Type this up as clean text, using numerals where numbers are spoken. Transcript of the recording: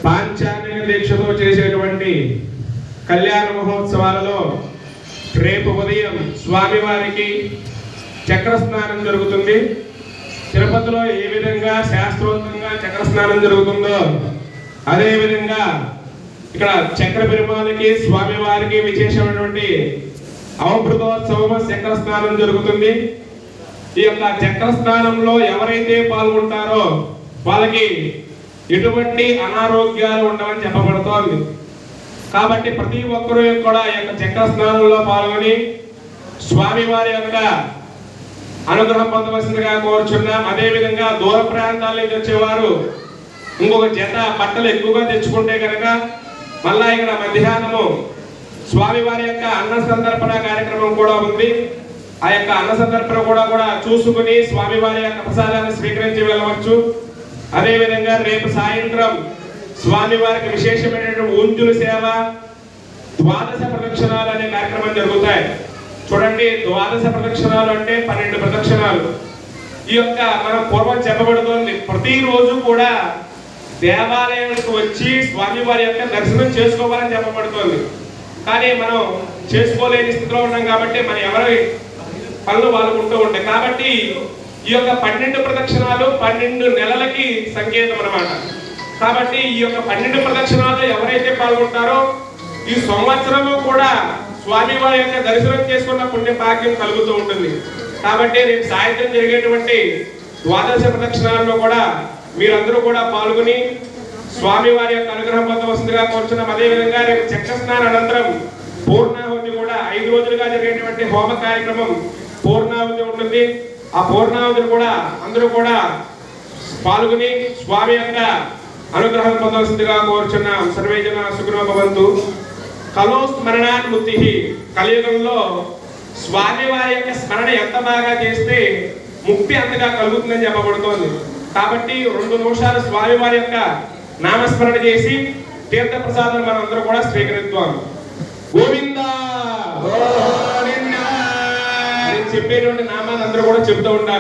పాంచానిక దీక్షతో చేసేటువంటి కళ్యాణ మహోత్సవాలలో రేపు ఉదయం స్వామివారికి చక్ర స్నానం జరుగుతుంది. తిరుపతిలో ఏ విధంగా శాస్త్రోక్తంగా చక్ర స్నానం జరుగుతుందో అదేవిధంగా ఇక్కడ చక్ర పెరుమాళకి స్వామివారికి విశేషమైనటువంటి అవభృతోత్సవం చక్ర స్నానం జరుగుతుంది. ఈ యొక్క చక్ర స్నానంలో ఎవరైతే పాల్గొంటారో వాళ్ళకి ఎటువంటి అనారోగ్యాలు ఉండవని చెప్పబడుతోంది. కాబట్టి ప్రతి ఒక్కరూ కూడా ఈ యొక్క చక్ర స్నానంలో పాల్గొని స్వామివారి యొక్క అనుగ్రహం పొందవలసిందిగా కోరుచున్నాం. అదేవిధంగా దూర ప్రాంతాల నుంచి వచ్చేవారు ఇంకొక జత బట్టలు ఎక్కువగా తెచ్చుకుంటే కనుక మళ్ళా ఇక్కడ మధ్యాహ్నము స్వామివారి యొక్క అన్న సందర్పణ కార్యక్రమం కూడా ఉంది. ఆ యొక్క అన్న సందర్పణ కూడా చూసుకుని స్వామివారి యొక్క ప్రసాదాన్ని స్వీకరించి వెళ్ళవచ్చు. అదేవిధంగా రేపు సాయంత్రం స్వామివారికి విశేషమైనటువంటి ఊంజుల సేవ, ద్వాదశ ప్రదక్షిణాలు అనే కార్యక్రమం జరుగుతాయి. చూడండి, ద్వాదశ ప్రదక్షిణాలు అంటే 12 ప్రదక్షిణాలు. ఈ యొక్క మనం పూర్వం చెప్పబడుతోంది ప్రతిరోజు కూడా దేవాలయానికి వచ్చి స్వామివారి యొక్క దర్శనం చేసుకోవాలని చెప్పబడుతోంది. కానీ మనం చేసుకోలేని స్థితిలో ఉన్నాం కాబట్టి మన ఎవరి పనులు వాళ్ళకుంటూ ఉంటాయి. కాబట్టి ఈ యొక్క 12 ప్రదక్షిణాలు 12 నెలలకి సంకేతం అన్నమాట. కాబట్టి ఈ యొక్క 12 ప్రదక్షిణాలు ఎవరైతే పాల్గొంటారో ఈ సంవత్సరము కూడా స్వామివారి యొక్క దర్శనం చేసుకున్న పుణ్య భాగ్యం కలుగుతూ ఉంటుంది. కాబట్టి రేపు సాయంత్రం జరిగేటువంటి ద్వాదశ ప్రదక్షిణాల్లో కూడా మీరందరూ కూడా పాల్గొని స్వామివారి యొక్క అనుగ్రహం పొందవలసిందిగా కోరుచున్నాం. అదేవిధంగా రేపు చక్ర స్నాన అనంతరం పూర్ణాహుతి కూడా 5 రోజులుగా జరిగేటువంటి హోమ కార్యక్రమం పూర్ణాహుతి ఉంటుంది. ఆ పూర్ణాహుతిని కూడా అందరూ కూడా పాల్గొని స్వామి యొక్క అనుగ్రహం పొందవలసిందిగా కోరుచున్నాం. సర్వే జన సుఖినో భవంతు. కలో స్మరణాన్ముక్తి. కలియుగంలో స్వామివారి యొక్క స్మరణ ఎంత బాగా చేస్తే ముక్తి అంతగా కలుగుతుందని చెప్పబడుతోంది. కాబట్టి 2 నిమిషాలు స్వామివారి యొక్క నామస్మరణ చేసి తీర్థ ప్రసాదం మనం అందరూ కూడా స్వీకరిద్దాం. గోవింద గోవింద చెప్పేటువంటి నామాన్ని అందరూ కూడా చెబుతూ ఉండాలి.